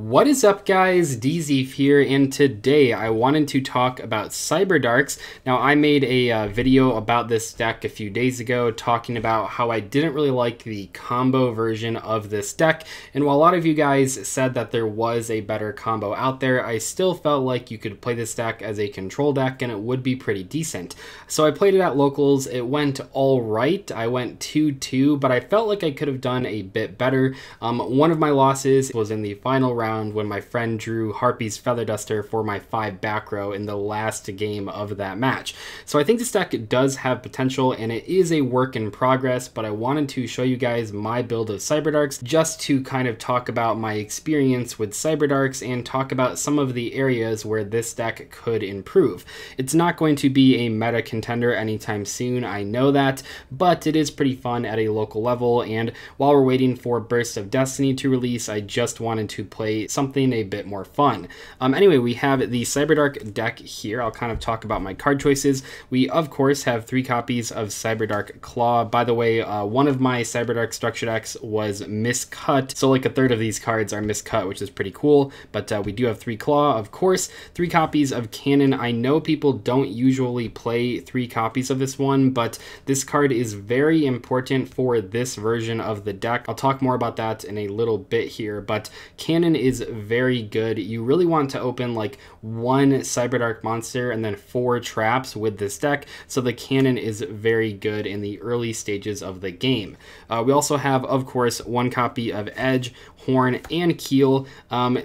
What is up, guys? Dzeeff here, and today I wanted to talk about Cyberdarks. Now, I made a video about this deck a few days ago talking about how I didn't really like the combo version of this deck, and while a lot of you guys said that there was a better combo out there, I still felt like you could play this deck as a control deck and it would be pretty decent. So I played it at locals. It went all right. I went 2-2, but I felt like I could have done a bit better. One of my losses was in the final round when my friend drew Harpy's Feather Duster for my 5 back row in the last game of that match. So I think this deck does have potential and it is a work in progress, but I wanted to show you guys my build of Cyberdarks just to kind of talk about my experience with Cyberdarks and talk about some of the areas where this deck could improve. It's not going to be a meta contender anytime soon, I know that, but it is pretty fun at a local level, and while we're waiting for Burst of Destiny to release, I just wanted to play something a bit more fun. Anyway, we have the Cyberdark deck here. I'll kind of talk about my card choices. We, of course, have 3 copies of Cyberdark Claw. By the way, one of my Cyberdark structure decks was miscut, so like a third of these cards are miscut, which is pretty cool, but we do have 3 Claw, of course. 3 copies of Cannon. I know people don't usually play 3 copies of this one, but this card is very important for this version of the deck. I'll talk more about that in a little bit here, but Cannon is very good. You really want to open like 1 Cyberdark monster and then 4 traps with this deck, so the Cannon is very good in the early stages of the game. We also have, of course, 1 copy of Edge, Horn, and Keel.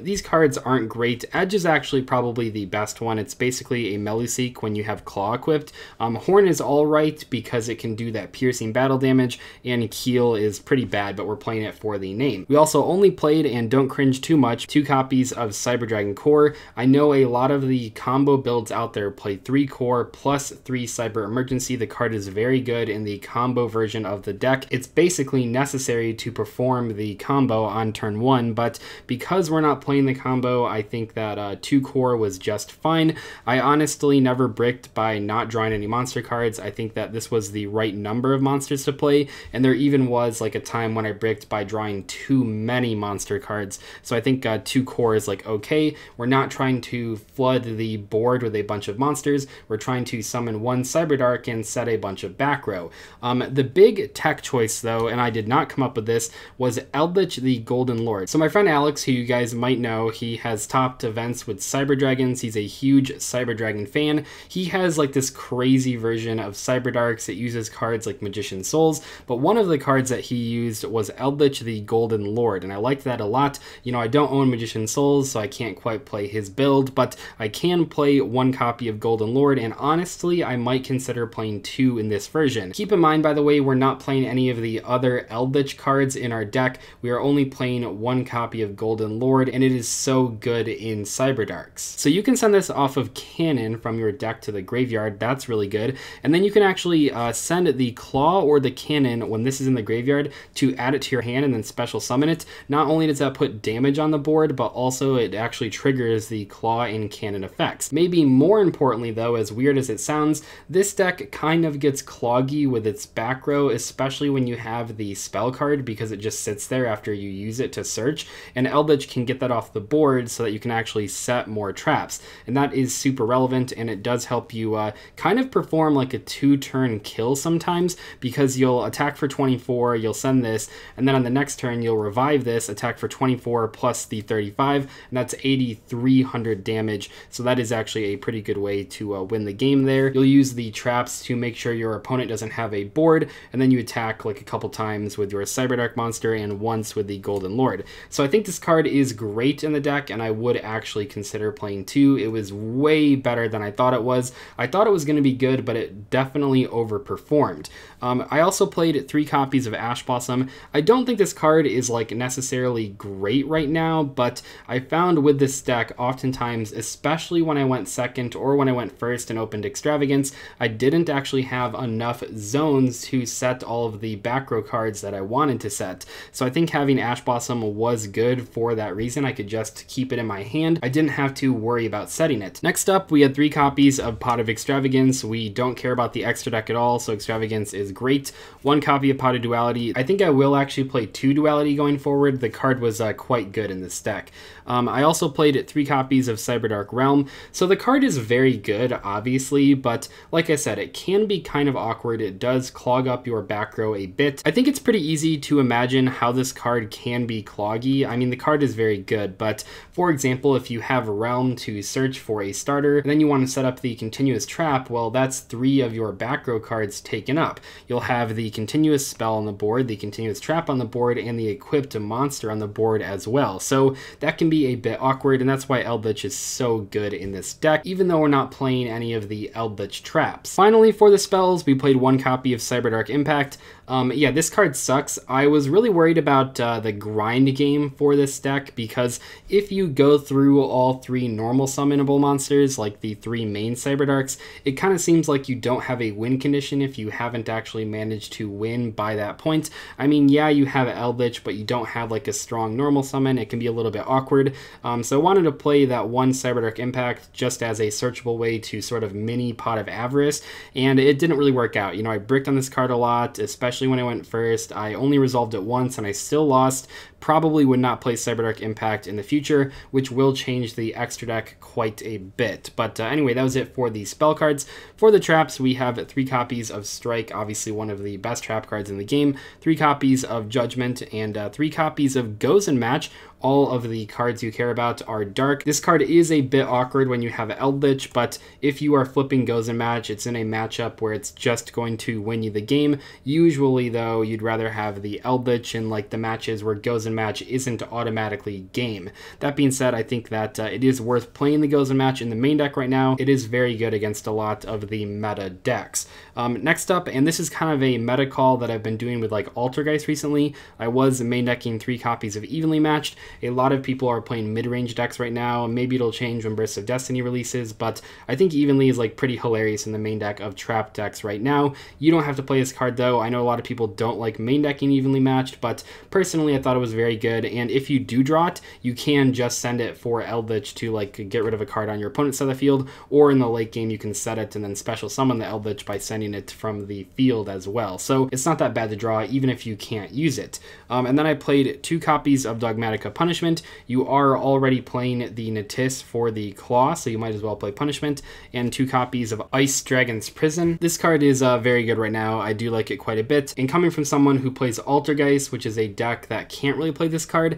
These cards aren't great. Edge is actually probably the best one. It's basically a Meluseek when you have Claw equipped. Horn is alright because it can do that piercing battle damage, and Keel is pretty bad, but we're playing it for the name. We also only played, and don't cringe too much, 2 copies of Cyberdragon Core. I know a lot of the combo builds out there play 3 Core plus 3 Cyber Emergency. The card is very good in the combo version of the deck. It's basically necessary to perform the combo on turn 1, but because we're not playing the combo, I think that 2 Core was just fine. I honestly never bricked by not drawing any monster cards. I think that this was the right number of monsters to play, and there even was like a time when I bricked by drawing too many monster cards. So I think 2 Core is like okay. We're not trying to flood the board with a bunch of monsters. We're trying to summon 1 Cyberdark and set a bunch of back row. The big tech choice though, and I did not come up with this, was Eldritch the Golden Lord. So my friend Alex, who you guys might know, he has topped events with Cyber Dragons. He's a huge Cyber Dragon fan. He has like this crazy version of Cyberdarks that uses cards like Magician Souls, but one of the cards that he used was Eldritch the Golden Lord, and I liked that a lot. You know, I don't own Magician Souls, so I can't quite play his build, but I can play 1 copy of Golden Lord, and honestly, I might consider playing 2 in this version. Keep in mind, by the way, we're not playing any of the other Eldritch cards in our deck. We are only playing 1 copy of Golden Lord, and it is so good in Cyberdarks. So you can send this off of Cannon from your deck to the graveyard. That's really good. And then you can actually send the Claw or the Cannon when this is in the graveyard to add it to your hand and then special summon it. Not only does that put damage on the board, but also it actually triggers the Claw and Cannon effects. Maybe more importantly though, as weird as it sounds, this deck kind of gets cloggy with its back row, especially when you have the spell card, because it just sits there after you use it to search, and Eldritch can get that off the board so that you can actually set more traps, and that is super relevant, and it does help you kind of perform like a 2-turn kill sometimes, because you'll attack for 24, you'll send this, and then on the next turn you'll revive this, attack for 24 plus the 35, and that's 8,300 damage, so that is actually a pretty good way to win the game there. You'll use the traps to make sure your opponent doesn't have a board, and then you attack like a couple times with your Cyberdark monster and once with the Golden Lord. So I think this card is great in the deck, and I would actually consider playing 2. It was way better than I thought it was. I thought it was going to be good, but it definitely overperformed. I also played 3 copies of Ash Blossom. I don't think this card is like necessarily great right now, but I found with this deck oftentimes, especially when I went second or when I went first and opened Extravagance, I didn't actually have enough zones to set all of the back row cards that I wanted to set. So I think having Ash Blossom was good for that reason. I could just keep it in my hand. I didn't have to worry about setting it. Next up, we had 3 copies of Pot of Extravagance. We don't care about the extra deck at all, so Extravagance is great. 1 copy of Pot of Duality. I think I will actually play 2 Duality going forward. The card was quite good in this deck. I also played 3 copies of Cyberdark Realm, so the card is very good, obviously, but like I said, it can be kind of awkward. It does clog up your back row a bit. I think it's pretty easy to imagine how this card can be cloggy. I mean, the card is very good, but for example, if you have Realm to search for a starter, and then you want to set up the continuous trap, well, that's 3 of your back row cards taken up. You'll have the continuous spell on the board, the continuous trap on the board, and the equipped monster on the board as well. So that can be a bit awkward, and that's why Eldritch is so good in this deck, even though we're not playing any of the Eldritch traps. Finally, for the spells, we played 1 copy of Cyberdark Impact. Yeah, this card sucks. I was really worried about the grind game for this deck, because if you go through all 3 normal summonable monsters, like the 3 main Cyberdarks, it kind of seems like you don't have a win condition if you haven't actually managed to win by that point. I mean, yeah, you have Eldritch, but you don't have like a strong normal summon. It can be a little bit awkward. So I wanted to play that 1 Cyberdark Impact just as a searchable way to sort of mini Pot of Avarice, and it didn't really work out. You know, I bricked on this card a lot, especially when I went first. I only resolved it once and I still lost. Probably would not play Cyberdark Impact in the future, which will change the extra deck quite a bit. But anyway, that was it for the spell cards. For the traps, we have 3 copies of Strike, obviously one of the best trap cards in the game, 3 copies of Judgment, and 3 copies of Goes and Match. All of the cards you care about are dark. This card is a bit awkward when you have Eldritch, but if you are flipping Goes and Match, it's in a matchup where it's just going to win you the game. Usually, though, you'd rather have the Eldritch in like the matches where Goes and Match isn't automatically game. That being said, I think that it is worth playing the Goes and Match in the main deck right now. It is very good against a lot of the meta decks. Next up, and this is kind of a meta call that I've been doing with like Altergeist recently, I was main decking 3 copies of Evenly Matched. A lot of people are playing mid-range decks right now. Maybe it'll change when Burst of Destiny releases, but I think Evenly is like pretty hilarious in the main deck of trap decks right now. You don't have to play this card though. I know a lot of people don't like main decking Evenly Matched, but personally I thought it was very good, and if you do draw it, you can just send it for Eldritch to like get rid of a card on your opponent's side of the field, or in the late game you can set it and then special summon the Eldritch by sending it from the field as well. So it's not that bad to draw even if you can't use it. And then I played 2 copies of Dogmatica Punishment. You are already playing the Natis for the Claw, so you might as well play Punishment, and 2 copies of Ice Dragon's Prison. This card is very good right now. I do like it quite a bit, and coming from someone who plays Altergeist, which is a deck that can't really play this card,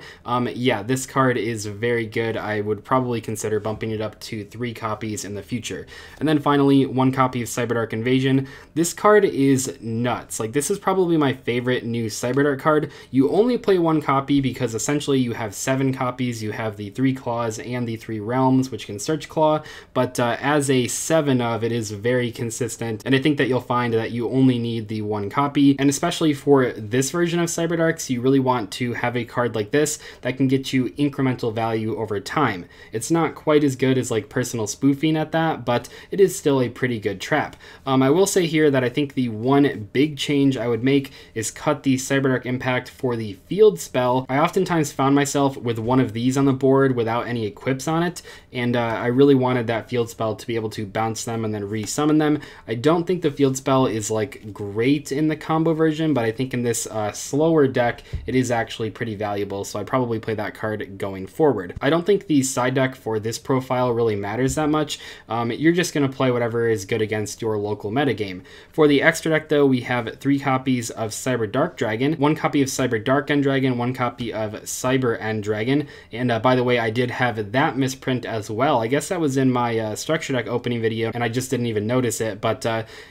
yeah, this card is very good. I would probably consider bumping it up to 3 copies in the future. And then finally, 1 copy of Cyberdark Invasion. This card is nuts. Like, this is probably my favorite new Cyberdark card. You only play 1 copy because essentially you have 7 copies. You have the 3 claws and the 3 realms, which can search claw, but as a 7 of, it is very consistent, and I think that you'll find that you only need the 1 copy, and especially for this version of Cyberdarks, you really want to have a card like this that can get you incremental value over time. It's not quite as good as like personal spoofing at that, but it is still a pretty good trap. I will say here that I think the one big change I would make is cut the Cyberdark Impact for the field spell. I oftentimes found myself with one of these on the board without any equips on it, and I really wanted that field spell to be able to bounce them and then re-summon them. I don't think the field spell is like great in the combo version, but I think in this slower deck it is actually pretty valuable, so I'd probably play that card going forward. I don't think the side deck for this profile really matters that much. You're just going to play whatever is good against your local metagame. For the extra deck though, we have 3 copies of Cyberdark Dragon, 1 copy of Cyberdark End Dragon, 1 copy of Cyber End Dragon, and by the way, I did have that misprint as well. I guess that was in my structure deck opening video and I just didn't even notice it, but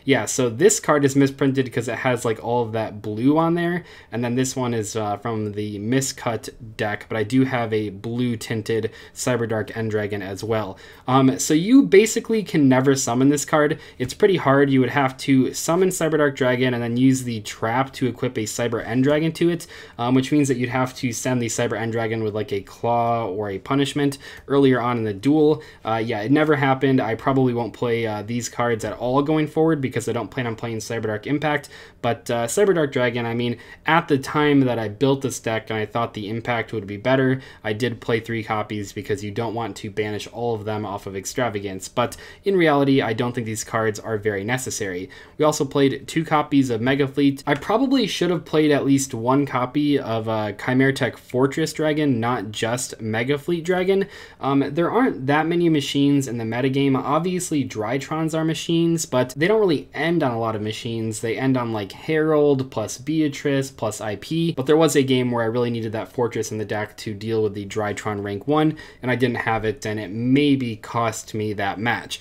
yeah, so this card is misprinted because it has like all of that blue on there, and then this one is from the miscut deck, but I do have a blue tinted Cyberdark End Dragon as well. So you basically can never summon this card. It's pretty hard. You would have to summon Cyberdark Dragon and then use the trap to equip a Cyber End Dragon to it, which means that you'd have to send the Cyber End Dragon with like a claw or a punishment earlier on in the duel. Yeah, it never happened. I probably won't play these cards at all going forward because I don't plan on playing Cyberdark Impact, but Cyberdark Dragon, I mean, at the time that I built this deck and I thought the impact would be better, I did play 3 copies because you don't want to banish all of them off of Extravagance, but in reality, I don't think these cards are very necessary. We also played 2 copies of Mega Fleet. I probably should have played at least 1 copy of Chimera Tech Fortress Dragon Dragon, not just Mega Fleet Dragon. There aren't that many machines in the metagame. Obviously, Drytrons are machines, but they don't really end on a lot of machines. They end on like Herald plus Beatrice plus IP, but there was a game where I really needed that fortress in the deck to deal with the Drytron rank 1, and I didn't have it, and it maybe cost me that match.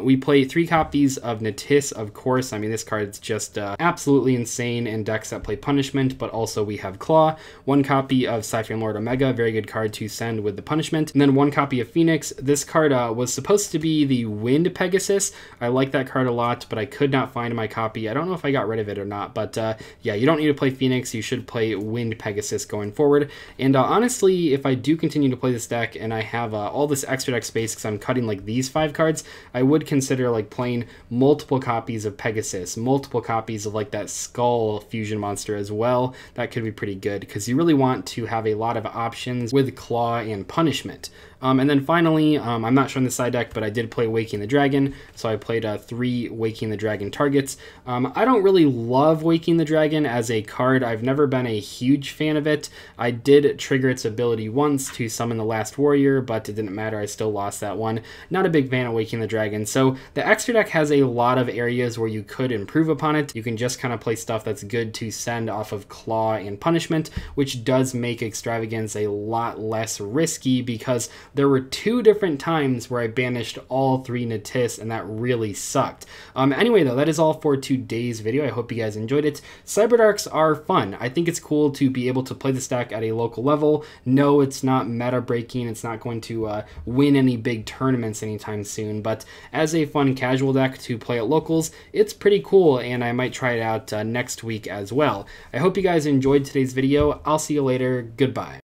We play 3 copies of Natis, of course. I mean, this card's just absolutely insane in decks that play Punishment, but also we have Claw. 1 copy of Cypher Lord Omega, very good card to send with the Punishment. And then 1 copy of Phoenix. This card was supposed to be the Wind Pegasus. I like that card a lot, but I could not find my copy. I don't know if I got rid of it or not, but yeah, you don't need to play Phoenix. You should play Wind Pegasus going forward. And honestly, if I do continue to play this deck and I have all this extra deck space because I'm cutting like these 5 cards, I would consider like playing multiple copies of Pegasus, multiple copies of like that Skull fusion monster as well. That could be pretty good because you really want to have a lot of options with Claw and Punishment. And then finally, I'm not showing the side deck, but I did play Waking the Dragon, so I played 3 Waking the Dragon targets. I don't really love Waking the Dragon as a card. I've never been a huge fan of it. I did trigger its ability once to summon the Last Warrior, but it didn't matter. I still lost that one. Not a big fan of Waking the Dragon. So the extra deck has a lot of areas where you could improve upon it. You can just kind of play stuff that's good to send off of Claw and Punishment, which does make Extravagance a lot less risky because there were 2 different times where I banished all 3 Natis, and that really sucked. Anyway, though, that is all for today's video. I hope you guys enjoyed it. Cyberdarks are fun. I think it's cool to be able to play this deck at a local level. No, it's not meta breaking. It's not going to win any big tournaments anytime soon, but as a fun casual deck to play at locals, it's pretty cool, and I might try it out next week as well. I hope you guys enjoyed today's video. I'll see you later. Goodbye.